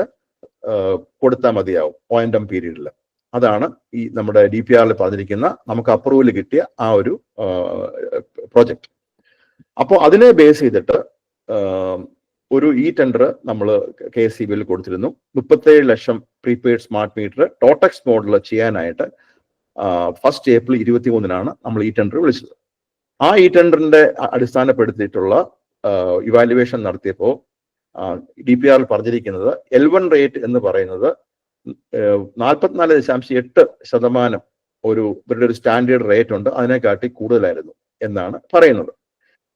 കൊടുത്താൽ മതിയാവും ഓൻഡം പീരീഡിൽ. അതാണ് ഈ നമ്മുടെ DPR-ൽ പറഞ്ഞിരിക്കുന്ന നമുക്ക് അപ്രൂവൽ കിട്ടിയ ആ ഒരു പ്രോജക്റ്റ്. അപ്പോൾ അതിനെ ബേസ് ചെയ്തിട്ട് ഒരു ടെൻഡർ നമ്മൾ KSEBL കൊടുത്തിരുന്നു. 37 lakh prepaid smart meter totex model ചെയ്യാനായിട്ട് 1 ഏപ്രിൽ 23 നമ്മൾ ടെൻഡർ വിളിച്ചത്. ആ ടെൻഡറിന്റെ അടിസ്ഥാനപ്പെടുത്തിയിട്ടുള്ള ഇവാലുവേഷൻ നടത്തിയപ്പോൾ DPR-ൽ പറഞ്ഞിരിക്കുന്നത് L1 റേറ്റ് എന്ന് പറയുന്നത് 44.8% ഇവരുടെ ഒരു സ്റ്റാൻഡേർഡ് റേറ്റ് ഉണ്ട്, അതിനെക്കാട്ടി കൂടുതലായിരുന്നു എന്നാണ് പറയുന്നത്.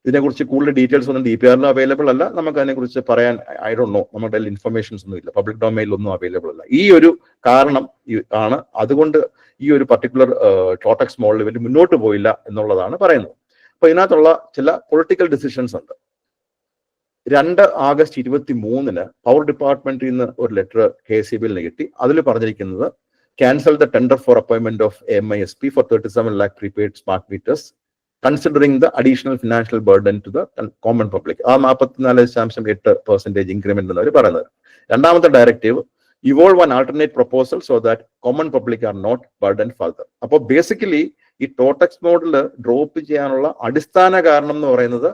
ഇതിനെക്കുറിച്ച് കൂടുതൽ ഡീറ്റെയിൽസ് ഒന്നും DPR-ലും അവൈലബിൾ അല്ല. നമുക്ക് അതിനെക്കുറിച്ച് പറയാൻ ഐ ഡോണ്ട് നോ, നമ്മുടെ ഇൻഫർമേഷൻസ് ഒന്നും ഇല്ല, പബ്ലിക് ഡൊമൈനിലൊന്നും അവൈലബിൾ അല്ല. ഈ ഒരു കാരണം ആണ് അതുകൊണ്ട് ഈ ഒരു പർട്ടിക്കുലർ ടോട്ടക്സ് മോഡൽ ഇവർ മുന്നോട്ട് പോയില്ല എന്നുള്ളതാണ് പറയുന്നത്. അപ്പൊ ഇതിനകത്തുള്ള ചില പൊളിറ്റിക്കൽ ഡിസിഷൻസ് ഉണ്ട്. 2 ആഗസ്റ്റ് 23 പവർ ഡിപ്പാർട്ട്മെന്റിൽ നിന്ന് ഒരു ലെറ്റർ KSEBL-ന് കിട്ടി. അതിൽ പറഞ്ഞിരിക്കുന്നത് cancel the tender for appointment of AMISP for 37 lakh prepaid smart meters considering the additional financial burden to the common public. ആ 44.8% ഇൻക്രിമെന്റ് എന്നവർ പറയുന്നത്. രണ്ടാമത്തെ directive evolve an alternate proposal so that common public are not burdened further. അപ്പോൾ basically ഈ totex model drop ചെയ്യാനുള്ള അടിസ്ഥാന കാരണം എന്ന് പറയുന്നത്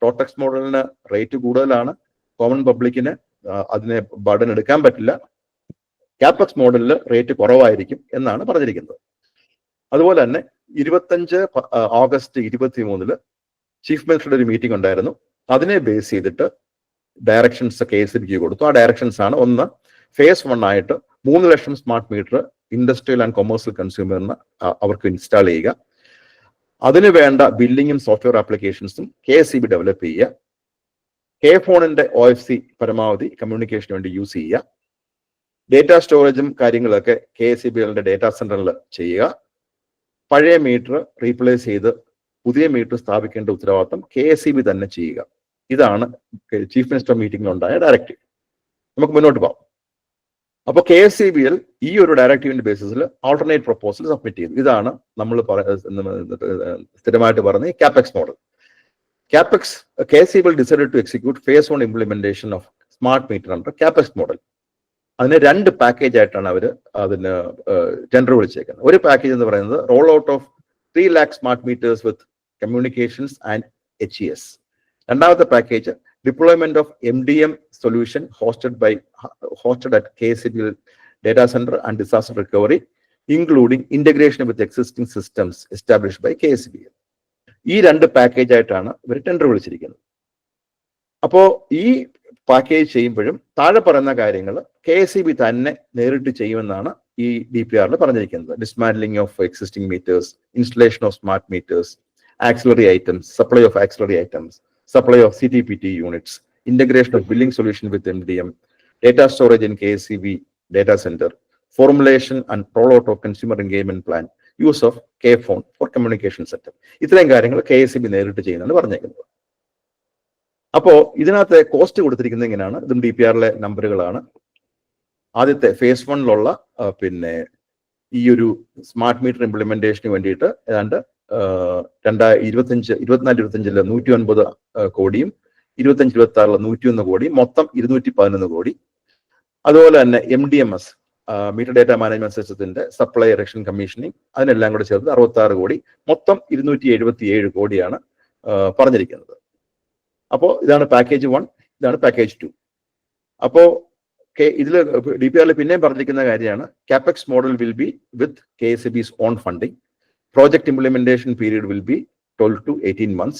ടോട്ടക്സ് മോഡലിന് റേറ്റ് കൂടുതലാണ്, കോമൺ പബ്ലിക്കിന് അതിനെ ബർഡൻ എടുക്കാൻ പറ്റില്ല, ക്യാപെക്സ് മോഡലിൽ റേറ്റ് കുറവായിരിക്കും എന്നാണ് പറഞ്ഞിരിക്കുന്നത്. അതുപോലെ തന്നെ 25 ഓഗസ്റ്റ് 23 ചീഫ് മിനിസ്റ്ററുടെ ഒരു മീറ്റിംഗ് ഉണ്ടായിരുന്നു. അതിനെ ബേസ് ചെയ്തിട്ട് ഡയറക്ഷൻസ് KSEBക്ക് കൊടുത്തു. ആ ഡയറക്ഷൻസ് ആണ്: ഒന്ന്, phase 1 ആയിട്ട് 3 lakh smart meter industrial and commercial കൺസ്യൂമറിന് അവർക്ക് ഇൻസ്റ്റാൾ ചെയ്യുക. അതിന് വേണ്ട ബില്ലിങ്ങും സോഫ്റ്റ്വെയർ ആപ്ലിക്കേഷൻസും KSEB ഡെവലപ്പ് ചെയ്യുക. ഫോണിന്റെ OFC പരമാവധി കമ്മ്യൂണിക്കേഷന് വേണ്ടി യൂസ് ചെയ്യുക. ഡേറ്റാ സ്റ്റോറേജും കാര്യങ്ങളൊക്കെ KSEBകളുടെ ഡേറ്റാ സെന്ററിൽ ചെയ്യുക. പഴയ മീറ്റർ റീപ്ലേസ് ചെയ്ത് പുതിയ മീറ്റർ സ്ഥാപിക്കേണ്ട ഉത്തരവാദിത്തം KSEB തന്നെ ചെയ്യുക. ഇതാണ് ചീഫ് മിനിസ്റ്റർ മീറ്റിംഗിൽ ഉണ്ടായ ഡയറക്റ്റീവ്. നമുക്ക് മുന്നോട്ട് പോകാം. അപ്പോൾ KSEBL ഈ ഒരു ഡയറക്റ്റീവിന്റെ ബേസിസിൽ ആൾട്ടർനേറ്റ് പ്രപ്പോസൽ സബ്മിറ്റ് ചെയ്തു. ഇതാണ് നമ്മൾ സ്ഥിരമായിട്ട് പറഞ്ഞ capex model. KSEBL decided to execute phase 1 implementation of smart meter under CAPEX model. അതിന് 2 പാക്കേജ് ആയിട്ടാണ് അവർ അതിന് ടെൻഡർ വിളിച്ചേക്കുന്നത്. ഒരു പാക്കേജ് എന്ന് പറയുന്നത് roll out of 3 lakh smart meters with communications and HES. രണ്ടാമത്തെ package deployment of MDM solution hosted at KSEBL data centre and disaster recovery, including integration with existing systems established by KSEBL. ഈ 2 package ആയിട്ടാണ് ഇവർ tender വിളിച്ചിരിക്കുന്നത്. അപ്പോ ഈ package ചെയ്യുമ്പോഴും താഴെ പറയുന്ന കാര്യങ്ങൾ KSEB തന്നെ നേരിട്ട് ചെയ്യുമെന്നാണ് ഈ DPRൽ പറഞ്ഞിരിക്കുന്നത്. Dismantling of existing meters, installation of smart meters, auxiliary items, supply of auxiliary items, supply of CTPT units, integration of billing solution with MDM, data storage in KSEB data centre, formulation and roll out of consumer engagement plan, use of phone for communication setup. ഇത്രയും കാര്യങ്ങൾ KSEB നേരിട്ട് ചെയ്യുന്നതാണ് പറഞ്ഞേക്കുന്നത്. അപ്പോ ഇതിനകത്ത് cost കൊടുത്തിരിക്കുന്നത് ഇങ്ങനെയാണ്. ഇതും DPRലെ നമ്പറുകളാണ്. ആദ്യത്തെ phase 1 പിന്നെ ഈ ഒരു സ്മാർട്ട് മീറ്റർ ഇംപ്ലിമെന്റേഷന് വേണ്ടിയിട്ട് ഏതാണ്ട് 24-25 109 കോടിയും 25-26 101 കോടിയും, മൊത്തം 211 കോടി. അതുപോലെ തന്നെ MDMS മീറ്റർ ഡേറ്റ മാനേജ്മെന്റ് സിസ്റ്റത്തിന്റെ സപ്ലൈ ഇറക്ഷൻ കമ്മീഷനിങ്, അതിനെല്ലാം കൂടെ ചേർത്ത് 66 കോടി, മൊത്തം 277 കോടിയാണ് പറഞ്ഞിരിക്കുന്നത്. അപ്പോൾ ഇതാണ് പാക്കേജ് 1, ഇതാണ് പാക്കേജ് 2. അപ്പോ ഇതിൽ DPRൽ പിന്നെയും പറഞ്ഞിരിക്കുന്ന കാര്യമാണ് capex model will be with KSEB's on funding. Project implementation period will be 12 to 18 months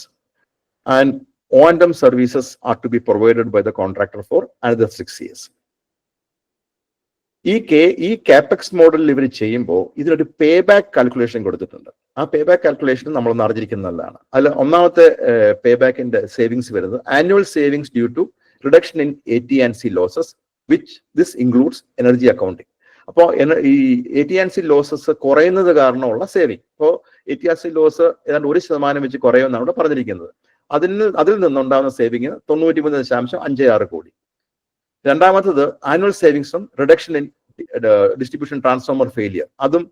and O&M services are to be provided by the contractor for another 6 years. ഈ ക്യാപെക്സ് മോഡലിൽ ഇവർ ചെയ്യുമ്പോൾ ഇതിനൊരു പേ ബാക്ക് കാൽക്കുലേഷൻ കൊടുത്തിട്ടുണ്ട്. ആ pay back calculation നമ്മളൊന്ന് അറിഞ്ഞിരിക്കുന്നതാണ്. അതിൽ ഒന്നാമത്തെ പേ ബാക്കിന്റെ സേവിങ്സ് വരുന്നത് annual savings due to reduction in AT&C losses which this includes energy accounting. അപ്പോൾ ഈ AT&C ലോസസ് കുറയുന്നത് കാരണമുള്ള സേവിങ്. ഇപ്പോൾ AT&C ലോസ് ഏതാണ്ട് 1% വെച്ച് കുറയുമെന്നാണ് ഇവിടെ പറഞ്ഞിരിക്കുന്നത്. അതിൽ നിന്നുണ്ടാകുന്ന സേവിങ് 93.56 കോടി. രണ്ടാമത്തത് annual savings from reduction in distribution transformer failure. അതും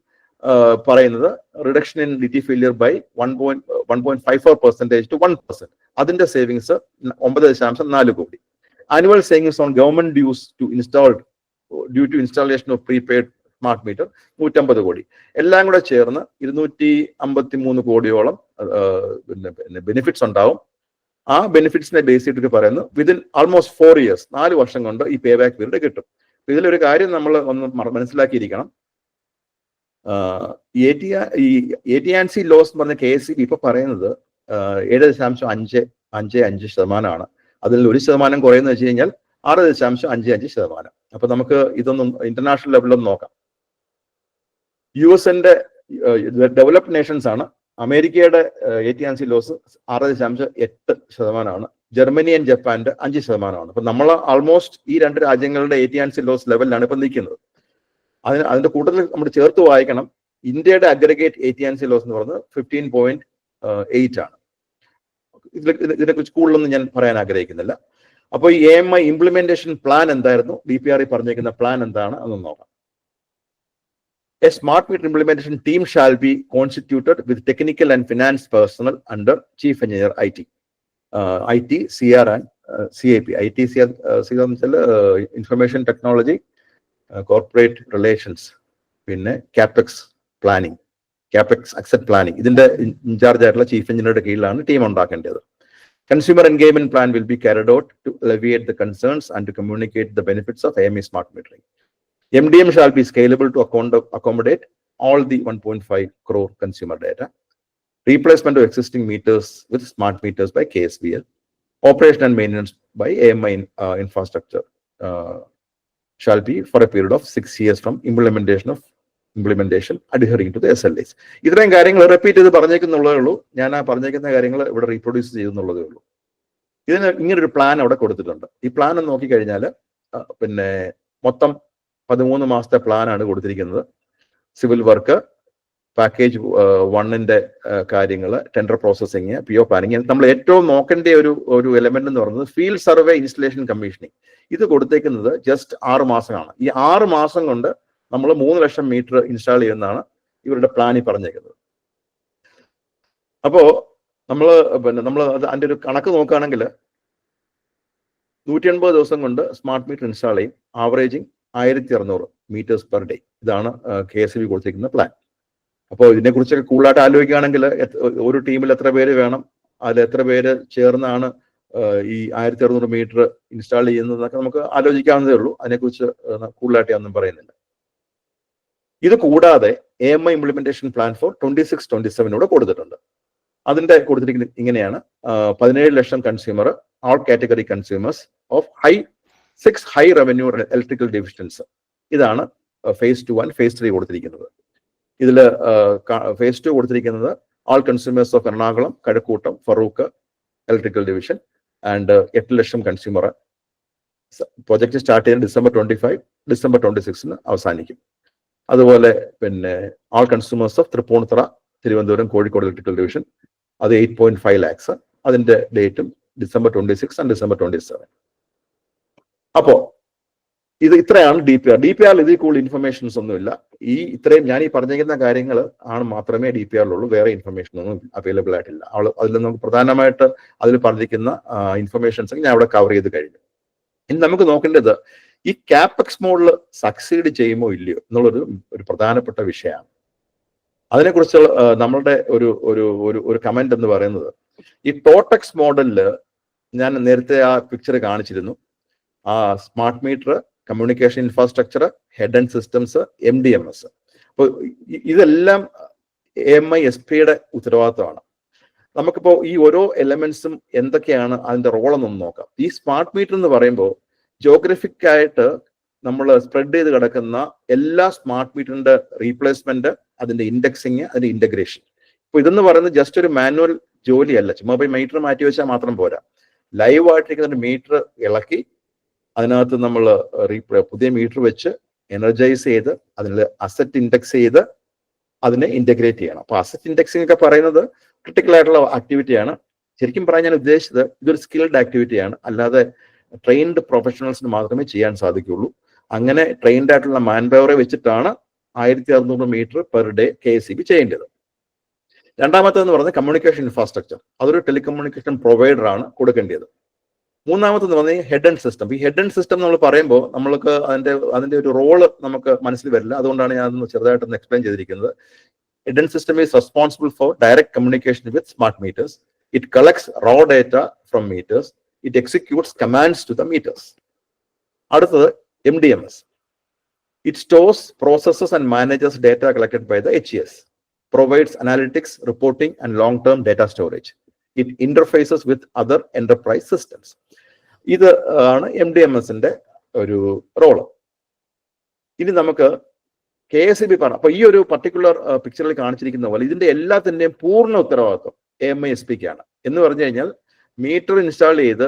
പറയുന്നത് reduction in DT failure by 1.54% to 1%. അതിന്റെ savings 9.4 crore. Annual savings on government dues due to installation of prepaid smart meter 150 crore. എല്ലാം കൂടെ ചേർന്ന് 253 കോടിയോളം പിന്നെ ബെനിഫിറ്റ്സ് ഉണ്ടാവും. ആ ബെനിഫിറ്റ്സിനെ ബേസ് ചെയ്തിട്ട് പറയുന്നു വിതിൻ ആൾമോസ്റ്റ് 4 years 4 വർഷം കൊണ്ട് ഈ പേ ബാക്ക് പീരീഡ് കിട്ടും. ഇതിലൊരു കാര്യം നമ്മൾ ഒന്ന് മനസ്സിലാക്കിയിരിക്കണം. AT&C ലോസ് എന്ന് പറഞ്ഞ KSEB ഇപ്പൊ പറയുന്നത് 7.55%. അതിൽ 1% കുറയെന്ന് വെച്ച് കഴിഞ്ഞാൽ 6.55%. അപ്പൊ നമുക്ക് ഇതൊന്നും ഇന്റർനാഷണൽ ലെവലിലൊന്നും നോക്കാം. US-ന്റെ ഡെവലപ്ഡ് നേഷൻസ് ആണ്. അമേരിക്കയുടെ AT&C ലോസ് 6.8%. ജർമ്മനി ആൻഡ് ജപ്പാന്റെ 5%. അപ്പൊ നമ്മൾ ആൾമോസ്റ്റ് ഈ 2 രാജ്യങ്ങളുടെ AT&C ലോസ് ലെവലിലാണ് ഇപ്പൊ നിൽക്കുന്നത്. അതിന്റെ കൂട്ടത്തിൽ നമ്മൾ ചേർത്ത് വായിക്കണം, ഇന്ത്യയുടെ അഗ്രഗേറ്റ് AT&C ലോസ് എന്ന് പറയുന്നത് 15.8 ആണ്. ഇതിനെക്കുറിച്ച് കൂടുതലൊന്നും ഞാൻ പറയാൻ ആഗ്രഹിക്കുന്നില്ല. അപ്പോൾ ഈ AMI ഇംപ്ലിമെന്റേഷൻ പ്ലാൻ എന്തായിരുന്നു, DPR പറഞ്ഞേക്കുന്ന പ്ലാൻ എന്താണ് അതൊന്ന് നോക്കാം. A smart meter implementation team shall be constituted with technical and finance personnel under Chief Engineer IT, CR and CAP. IT, CR, Information Technology corporate relations, പിന്നെ capex planning, capex അക്സെറ്റ് planning, ഇതിന്റെ in charge ആയിട്ടുള്ള chief എഞ്ചിനീയറുടെ കീഴിലാണ് team ഉണ്ടാക്കേണ്ടത്. Consumer engagement plan will be carried out to alleviate the concerns and to communicate the benefits of AMI smart metering. MDM shall be scalable to accommodate all the 1.5 crore consumer data. Replacement of existing meters with smart meters by KSBL. Operation and maintenance by AMI infrastructure shall be for a period of 6 years from implementation adhering to the SLAs. ഇത്രയും കാര്യങ്ങൾ repeat ചെയ്ത് പറഞ്ഞേക്കുന്നുള്ളതേ ഉള്ളൂ. ഞാൻ ആ പറഞ്ഞേക്കുന്ന കാര്യങ്ങൾ ഇവിടെ reproduce ചെയ്യുന്നുള്ളതേ ഉള്ളൂ. ഇതിന് ഇങ്ങനൊരു പ്ലാൻ അവിടെ കൊടുത്തിട്ടുണ്ട്. ഈ പ്ലാൻ ഒന്ന് നോക്കിക്കഴിഞ്ഞാൽ പിന്നെ മൊത്തം 13 മാസത്തെ പ്ലാനാണ് കൊടുത്തിരിക്കുന്നത്. സിവിൽ വർക്ക്, പാക്കേജ് 1ന്റെ കാര്യങ്ങൾ, ടെൻഡർ പ്രോസസ്സിങ്, PO പ്ലാനിങ്. നമ്മൾ ഏറ്റവും നോക്കേണ്ട ഒരു എലമെന്റ് എന്ന് പറയുന്നത് ഫീൽഡ് സർവേ, ഇൻസ്റ്റലേഷൻ, കമ്മീഷനിങ്. ഇത് കൊടുത്തേക്കുന്നത് ജസ്റ്റ് 6 മാസമാണ്. ഈ 6 മാസം കൊണ്ട് നമ്മൾ 3 ലക്ഷം മീറ്റർ ഇൻസ്റ്റാൾ ചെയ്യുന്നതാണ് ഇവരുടെ പ്ലാനിൽ പറഞ്ഞേക്കുന്നത്. അപ്പോ നമ്മൾ അതിന്റെ ഒരു കണക്ക് നോക്കുകയാണെങ്കിൽ 180 ദിവസം കൊണ്ട് സ്മാർട്ട് മീറ്റർ ഇൻസ്റ്റാൾ ചെയ്യും. Averaging 1600 meters per day. ഇതാണ് KSB കൊടുത്തിരിക്കുന്ന പ്ലാൻ. അപ്പോൾ ഇതിനെക്കുറിച്ചൊക്കെ കൂടുതലായിട്ട് ആലോചിക്കുകയാണെങ്കിൽ ഒരു ടീമിൽ എത്ര പേര് വേണം, അതിൽ എത്ര പേര് ചേർന്നാണ് ഈ 1600 മീറ്റർ ഇൻസ്റ്റാൾ ചെയ്യുന്നതൊക്കെ നമുക്ക് ആലോചിക്കാവുന്നതേ ഉള്ളൂ. അതിനെക്കുറിച്ച് കൂടുതലായിട്ട് ഒന്നും പറയുന്നില്ല. ഇത് കൂടാതെ AMI ഇംപ്ലിമെന്റേഷൻ പ്ലാൻ ഫോർ 26-27 കൊടുത്തിട്ടുണ്ട്. അതിന്റെ കൊടുത്തിരിക്കുന്നത് ഇങ്ങനെയാണ്: 17 lakh consumer, all category consumers of 6 high revenue electrical divisions. ഇതാണ് phase 2 ആൻഡ് phase 3 കൊടുത്തിരിക്കുന്നത്. ഇതിൽ phase 2 കൊടുത്തിരിക്കുന്നത് all consumers of Ernakulam, Kazhakuttam, Farook electrical division and 8 lakh consumer. Project start ചെയ്യുന്നത് December 25, December 26 അവസാനിക്കും. അതുപോലെ പിന്നെ all consumers of Tripunithura, Thiruvananthapuram, Kozhikode electrical division, അത് 8.5 lakhs. അതിന്റെ ഡേറ്റും December 26 ആൻഡ് December 27. അപ്പോ ഇത് ഇത്രയാണ് DPR. DPR ഇതിൽ കൂടുതൽ ഇൻഫർമേഷൻസ് ഒന്നുമില്ല. ഇത്രയും ഞാൻ ഈ പറഞ്ഞിരിക്കുന്ന കാര്യങ്ങൾ ആണ് മാത്രമേ DPR-ലുള്ളൂ. വേറെ ഇൻഫർമേഷൻ ഒന്നും അവൈലബിൾ ആയിട്ടില്ല. അതിൽ നമുക്ക് പ്രധാനമായിട്ട് അതിൽ പറഞ്ഞിരിക്കുന്ന ഇൻഫർമേഷൻസ് ഞാൻ അവിടെ കവർ ചെയ്ത് കഴിഞ്ഞു. ഇനി നമുക്ക് നോക്കേണ്ടത് ഈ ക്യാപെക്സ് മോഡിൽ സക്സീഡ് ചെയ്യുമോ ഇല്ലയോ എന്നുള്ളൊരു പ്രധാനപ്പെട്ട വിഷയമാണ്. അതിനെക്കുറിച്ച് നമ്മളുടെ ഒരു കമന്റ് എന്ന് പറയുന്നത്, ഈ ടോട്ടക്സ് മോഡലില് ഞാൻ നേരത്തെ ആ പിക്ചർ കാണിച്ചിരുന്നു. ആ smart metre, communication infrastructure, head and systems, MDMS. അപ്പോൾ ഇതെല്ലാം AMI SP-യുടെ ഉത്തരവാദിത്തമാണ്. നമുക്കിപ്പോൾ ഈ ഓരോ എലമെന്റ്സും എന്തൊക്കെയാണ് അതിന്റെ റോളെന്നൊന്ന് നോക്കാം. ഈ സ്മാർട്ട് മീറ്റർ എന്ന് പറയുമ്പോൾ ജോഗ്രഫിക് ആയിട്ട് നമ്മൾ സ്പ്രെഡ് ചെയ്ത് കിടക്കുന്ന എല്ലാ സ്മാർട്ട് മീറ്ററിന്റെ റീപ്ലേസ്മെന്റ്, അതിന്റെ ഇൻഡെക്സിങ്, അതിന്റെ ഇന്റഗ്രേഷൻ. ഇപ്പൊ ഇതെന്ന് പറയുന്നത് ജസ്റ്റ് ഒരു മാനുവൽ ജോലിയല്ല. ചുമ്മാ പോയി മീറ്റർ മാറ്റി വെച്ചാൽ മാത്രം പോരാ. ലൈവ് ആയിട്ടിരിക്കുന്ന മീറ്റർ ഇളക്കി അതിനകത്ത് നമ്മൾ പുതിയ മീറ്റർ വെച്ച് എനർജൈസ് ചെയ്ത് അതിൽ അസറ്റ് ഇൻഡെക്സ് ചെയ്ത് അതിനെ ഇന്റഗ്രേറ്റ് ചെയ്യണം. അപ്പൊ അസറ്റ് ഇൻഡെക്സിംഗ് ഒക്കെ പറയുന്നത് ക്രിട്ടിക്കൽ ആയിട്ടുള്ള ആക്ടിവിറ്റിയാണ്. ശരിക്കും പറയാൻ ഞാൻ ഉദ്ദേശിച്ചത് ഇതൊരു സ്കിൽഡ് ആക്ടിവിറ്റിയാണ്. അല്ലാതെ ട്രെയിൻഡ് പ്രൊഫഷണൽസിന് മാത്രമേ ചെയ്യാൻ സാധിക്കുള്ളൂ. അങ്ങനെ ട്രെയിൻഡ് ആയിട്ടുള്ള മാൻ പവറെ വെച്ചിട്ടാണ് 1600 മീറ്റർ പെർ ഡേ KSB ചെയ്യേണ്ടത്. രണ്ടാമത്തേന്ന് പറഞ്ഞാൽ കമ്മ്യൂണിക്കേഷൻ ഇൻഫ്രാസ്ട്രക്ചർ. അതൊരു ടെലികമ്മ്യൂണിക്കേഷൻ പ്രൊവൈഡർ ആണ് കൊടുക്കേണ്ടത്. മൂന്നാമത്തെന്ന് പറഞ്ഞാൽ ഹെഡ് ആൻഡ് സിസ്റ്റം. ഈ ഹെഡ് ആൻഡ് സിസ്റ്റം നമ്മൾ പറയുമ്പോൾ നമ്മൾക്ക് അതിന്റെ ഒരു റോള് നമുക്ക് മനസ്സിൽ വരില്ല. അതുകൊണ്ടാണ് ഞാൻ അതൊന്ന് ചെറുതായിട്ടൊന്ന് എക്സ്പ്ലെയിൻ ചെയ്തിരിക്കുന്നത്. Head end system is responsible for direct communication with smart meters. It collects raw data from meters. It executes commands to the meters. അടുത്തത് MDMS. It stores, processes and manages data collected by the HES. Provides analytics, reporting and long-term data storage. It interfaces with other enterprise systems. ഇത് ആണ് MDMS-ന്റെ ഒരു role. ഇനി നമുക്ക് KSB പറഞ്ഞു. അപ്പൊ ഈ ഒരു പർട്ടിക്കുലർ പിക്ചറിൽ കാണിച്ചിരിക്കുന്ന പോലെ ഇതിന്റെ എല്ലാത്തിന്റെയും പൂർണ്ണ ഉത്തരവാദിത്വം AMI SP-ക്കാണ്. എന്ന് പറഞ്ഞു കഴിഞ്ഞാൽ മീറ്റർ ഇൻസ്റ്റാൾ ചെയ്ത്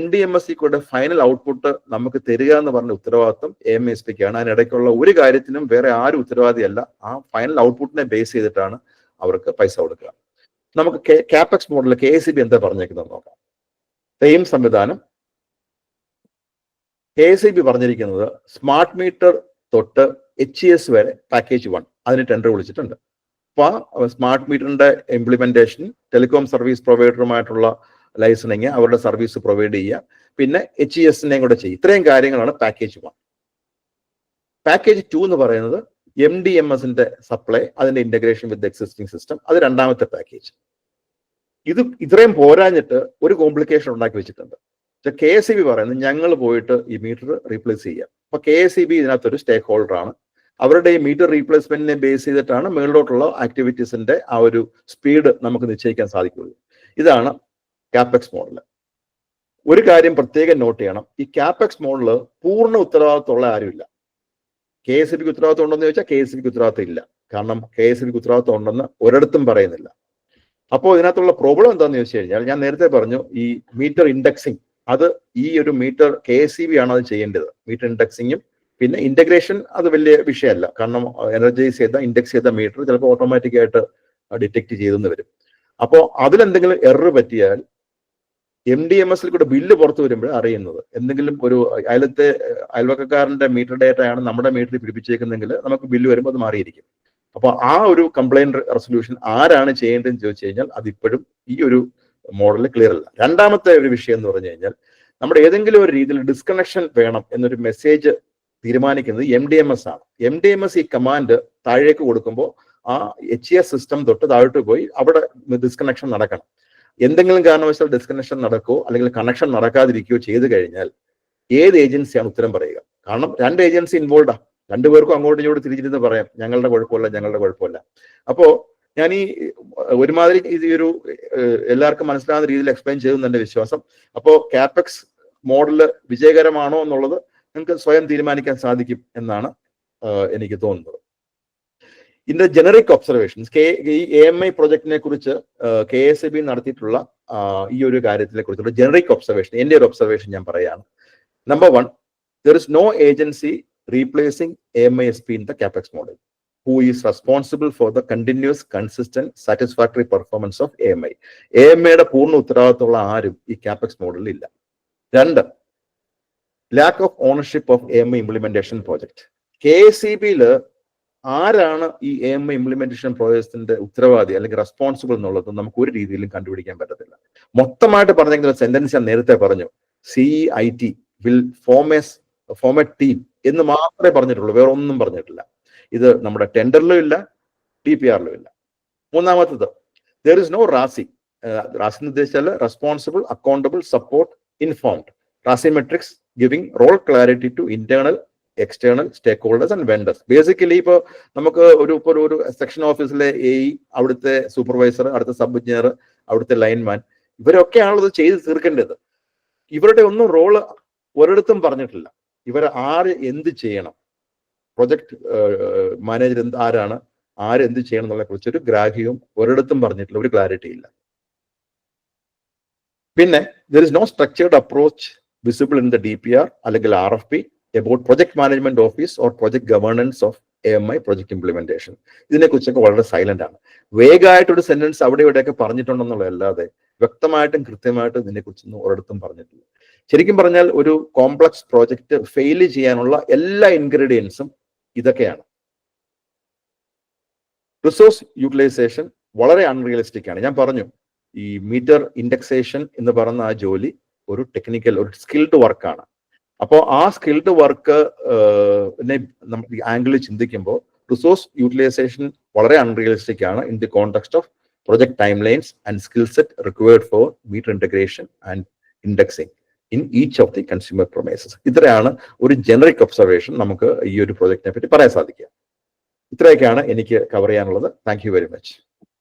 MDMS കൂടെ ഫൈനൽ ഔട്ട്പുട്ട് നമുക്ക് തരിക എന്ന് പറഞ്ഞ ഉത്തരവാദിത്വം AMI SP-ക്കാണ്. അതിനിടയ്ക്കുള്ള ഒരു കാര്യത്തിനും വേറെ ആരും ഉത്തരവാദിയല്ല. ആ ഫൈനൽ ഔട്ട്പുട്ടിനെ ബേസ് ചെയ്തിട്ടാണ് അവർക്ക് പൈസ കൊടുക്കുക. നമുക്ക് ക്യാപെക്സ് മോഡലിൽ KSB എന്താ പറഞ്ഞേക്കുന്നത് നോക്കാം. സെയിം സംവിധാനം. KSB പറഞ്ഞിരിക്കുന്നത് സ്മാർട്ട് മീറ്റർ തൊട്ട് HES വരെ പാക്കേജ് 1 അതിന് ടെൻഡർ വിളിച്ചിട്ടുണ്ട്. അപ്പൊ സ്മാർട്ട് മീറ്ററിന്റെ ഇംപ്ലിമെന്റേഷൻ, ടെലികോം സർവീസ് പ്രൊവൈഡറുമായിട്ടുള്ള ലൈസനിങ്, അവരുടെ സർവീസ് പ്രൊവൈഡ് ചെയ്യുക, പിന്നെ HES-നെയും കൂടെ ചെയ്യും. ഇത്രയും കാര്യങ്ങളാണ് പാക്കേജ് 1. പാക്കേജ് 2 എന്ന് പറയുന്നത് MDMSന്റെ സപ്ലൈ, അതിന്റെ ഇന്റഗ്രേഷൻ വിത്ത് എക്സിസ്റ്റിംഗ് സിസ്റ്റം, അത് രണ്ടാമത്തെ പാക്കേജ്. ഇത് ഇത്രയും പോരാഞ്ഞിട്ട് ഒരു കോംപ്ലിക്കേഷൻ ഉണ്ടാക്കി വെച്ചിട്ടുണ്ട്. KSEB പറയുന്നത് ഞങ്ങൾ പോയിട്ട് ഈ മീറ്റർ റീപ്ലേസ് ചെയ്യാം. അപ്പൊ KSEB ഇതിനകത്തൊരു സ്റ്റേക്ക് ഹോൾഡർ ആണ്. അവരുടെ ഈ മീറ്റർ റീപ്ലേസ്മെന്റിനെ ബേസ് ചെയ്തിട്ടാണ് മേളിലോട്ടുള്ള ആക്ടിവിറ്റീസിന്റെ ആ ഒരു സ്പീഡ് നമുക്ക് നിശ്ചയിക്കാൻ സാധിക്കുള്ളൂ. ഇതാണ് കാപ്പെക്സ് മോഡൽ. ഒരു കാര്യം പ്രത്യേകം നോട്ട് ചെയ്യണം, ഈ കാപ്പെക്സ് മോഡല് പൂർണ്ണ ഉത്തരവാദിത്തമുള്ള ആരുമില്ല. KSEBക്ക് ഉത്തരവാദിത്തം ഉണ്ടെന്ന് ചോദിച്ചാൽ KSEBക്ക് ഉത്തരവാദിത്തം ഇല്ല. കാരണം KSEBക്ക് ഉത്തരവാദിത്തം ഉണ്ടെന്ന് ഒരിടത്തും പറയുന്നില്ല. അപ്പോൾ ഇതിനകത്തുള്ള പ്രോബ്ലം എന്താണെന്ന് ചോദിച്ചു കഴിഞ്ഞാൽ, ഞാൻ നേരത്തെ പറഞ്ഞു ഈ മീറ്റർ ഇൻഡെക്സിങ്, അത് ഈ ഒരു മീറ്റർ KSEB ആണ് അത് ചെയ്യേണ്ടത്. മീറ്റർ ഇൻഡെക്സിങ്ങും പിന്നെ ഇന്റഗ്രേഷൻ അത് വലിയ വിഷയമല്ല. കാരണം എനർജൈസ് ചെയ്ത ഇൻഡെക്സ് ചെയ്ത മീറ്റർ ചിലപ്പോൾ ഓട്ടോമാറ്റിക് ആയിട്ട് ഡിറ്റക്ട് ചെയ്തെന്ന് വരും. അപ്പോൾ അതിലെന്തെങ്കിലും എറർ പറ്റിയാൽ MDMSൽ കൂടെ ബില്ല് പുറത്തു വരുമ്പോൾ അറിയുന്നത്. എന്തെങ്കിലും ഒരു അയൽവക്കക്കാരന്റെ മീറ്റർ ഡേറ്റ ആണ് നമ്മുടെ മീറ്ററിൽ പിടിപ്പിച്ചേക്കുന്നെങ്കിൽ നമുക്ക് ബില്ല് വരുമ്പോൾ അത് മാറിയിരിക്കും. അപ്പൊ ആ ഒരു കംപ്ലൈന്റ് റെസൊല്യൂഷൻ ആരാണ് ചെയ്യേണ്ടതെന്ന് ചോദിച്ചു കഴിഞ്ഞാൽ അതിപ്പോഴും ഈ ഒരു മോഡൽ ക്ലിയർ അല്ല. രണ്ടാമത്തെ ഒരു വിഷയം എന്ന് പറഞ്ഞു കഴിഞ്ഞാൽ, നമ്മുടെ ഏതെങ്കിലും ഒരു രീതിയിൽ ഡിസ്കണക്ഷൻ വേണം എന്നൊരു മെസ്സേജ് തീരുമാനിക്കുന്നത് MDMS ആണ്. MDMS ഈ കമാൻഡ് താഴേക്ക് കൊടുക്കുമ്പോൾ ആ HES സിസ്റ്റം തൊട്ട് താഴോട്ട് പോയി അവിടെ ഡിസ്കണക്ഷൻ നടക്കണം. എന്തെങ്കിലും കാരണവശാൽ ഡിസ്കണക്ഷൻ നടക്കുകയോ അല്ലെങ്കിൽ കണക്ഷൻ നടക്കാതിരിക്കുകയോ ചെയ്തു കഴിഞ്ഞാൽ ഏത് ഏജൻസിയാണ് ഉത്തരം പറയുക? കാരണം രണ്ട് ഏജൻസി ഇൻവോൾവ് ആണ്. രണ്ടുപേർക്കും അങ്ങോട്ടും ഇങ്ങോട്ട് തിരിച്ചിരുന്ന് പറയാം ഞങ്ങളുടെ കുഴപ്പമില്ല. അപ്പോ ഞാൻ ഈ ഒരുമാതിരി ഇത് ഒരു എല്ലാവർക്കും മനസ്സിലാകുന്ന രീതിയിൽ എക്സ്പ്ലെയിൻ ചെയ്തു എന്റെ വിശ്വാസം. അപ്പോ കാപ്പെക്സ് മോഡല് വിജയകരമാണോ എന്നുള്ളത് നിങ്ങൾക്ക് സ്വയം തീരുമാനിക്കാൻ സാധിക്കും എന്നാണ് എനിക്ക് തോന്നുന്നത്. ഇതിന്റെ ജനറിക് ഒബ്സർവേഷൻസ്, ഈ AMI പ്രൊജക്ടിനെ കുറിച്ച് KSEB നടത്തിയിട്ടുള്ള ഈ ഒരു കാര്യത്തിനെ കുറിച്ചുള്ള ജനറിക് ഒബ്സർവേഷൻ, എന്റെ ഒരു ഒബ്സർവേഷൻ ഞാൻ പറയാണ്. Number 1, there is no agency replacing AMISP in the CAPEX model who is responsible for the continuous, consistent, satisfactory performance of AMI. AMIയുടെ പൂർണ്ണ ഉത്തരവാദിത്തമുള്ള ആരും ഈ CAPEX മോഡലിൽ ഇല്ല. 2, lack of ownership of AMI implementation project. KSEBയിൽ ആരാണ് ഈ AMI ഇംപ്ലിമെന്റേഷൻ പ്രോജക്റ്റിന്റെ ഉത്തരവാദി അല്ലെങ്കിൽ റെസ്പോൺസിബിൾ എന്നുള്ളത് നമുക്ക് ഒരു രീതിയിലും കണ്ടുപിടിക്കാൻ പറ്റത്തില്ല. മൊത്തമായിട്ട് പറഞ്ഞെങ്കിൽ സെന്റൻസ് ഞാൻ നേരത്തെ പറഞ്ഞു, CEIT will form A team എന്ന് മാത്രമേ പറഞ്ഞിട്ടുള്ളൂ, വേറെ ഒന്നും പറഞ്ഞിട്ടില്ല. ഇത് നമ്മുടെ ടെൻഡറിലും ഇല്ല, TPR-ലും ഇല്ല. മൂന്നാമത്തത്, there is no RACI. RACI എന്ന് ഉദ്ദേശിച്ചാൽ responsible, accountable, support, informed. RACI matrix giving role clarity to internal, external stakeholders and vendors. Basically ഇപ്പോൾ നമുക്ക് ഒരു സെക്ഷൻ ഓഫീസിലെ AE, അവിടുത്തെ സൂപ്പർവൈസർ, അടുത്ത സബ് എഞ്ചിനീയർ, അവിടുത്തെ ലൈൻമാൻ, ഇവരൊക്കെയാണല്ലോ ഇത് ചെയ്ത് തീർക്കേണ്ടത്. ഇവരുടെ ഒന്നും റോള് ഒരിടത്തും പറഞ്ഞിട്ടില്ല. ഇവർ ആര് എന്ത് ചെയ്യണം, പ്രൊജക്ട് മാനേജർ ആരാണ്, ആര് എന്ത് ചെയ്യണം എന്നുള്ള കുറിച്ചൊരു ഗ്രാഹ്യവും ഒരിടത്തും പറഞ്ഞിട്ടില്ല, ഒരു ക്ലാരിറ്റി ഇല്ല. പിന്നെ there is no structured approach visible in the DPR അല്ലെങ്കിൽ RFP about project management office or project governance of AMI project implementation. ഇതിനെക്കുറിച്ചൊക്കെ വളരെ സൈലന്റ് ആണ്. വേഗമായിട്ടൊരു സെന്റൻസ് അവിടെ ഇവിടെയൊക്കെ പറഞ്ഞിട്ടുണ്ടെന്നുള്ളതല്ലാതെ വ്യക്തമായിട്ടും കൃത്യമായിട്ടും ഇതിനെക്കുറിച്ചൊന്നും ഒരിടത്തും പറഞ്ഞിട്ടില്ല. ശരിക്കും പറഞ്ഞാൽ ഒരു കോംപ്ലക്സ് പ്രോജക്റ്റ് ഫെയിൽ ചെയ്യാനുള്ള എല്ലാ ഇൻഗ്രീഡിയൻസും ഇതൊക്കെയാണ്. റിസോഴ്സ് യൂട്ടിലൈസേഷൻ വളരെ അൺറിയലിസ്റ്റിക് ആണ്. ഞാൻ പറഞ്ഞു ഈ മീറ്റർ ഇൻഡെക്സേഷൻ എന്ന് പറയുന്ന ആ ജോലി ഒരു ടെക്നിക്കൽ, ഒരു സ്കിൽഡ് വർക്കാണ്. അപ്പോൾ ആ സ്കിൽഡ് വർക്ക് നമുക്ക് ആംഗിളിൽ ചിന്തിക്കുമ്പോൾ റിസോഴ്സ് യൂട്ടിലൈസേഷൻ വളരെ അൺറിയലിസ്റ്റിക് ആണ് in the context of project time lines and skill set required for meter integration and indexing in each of the consumer premises. ഇത്രയാണ് ഒരു ജനറിക് ഒബ്സർവേഷൻ നമുക്ക് ഈ ഒരു പ്രോജക്റ്റിനെ പറ്റി പറയാൻ സാധിക്കുക. ഇത്രയൊക്കെയാണ് എനിക്ക് കവർ ചെയ്യാനുള്ളത്. Thank you very much.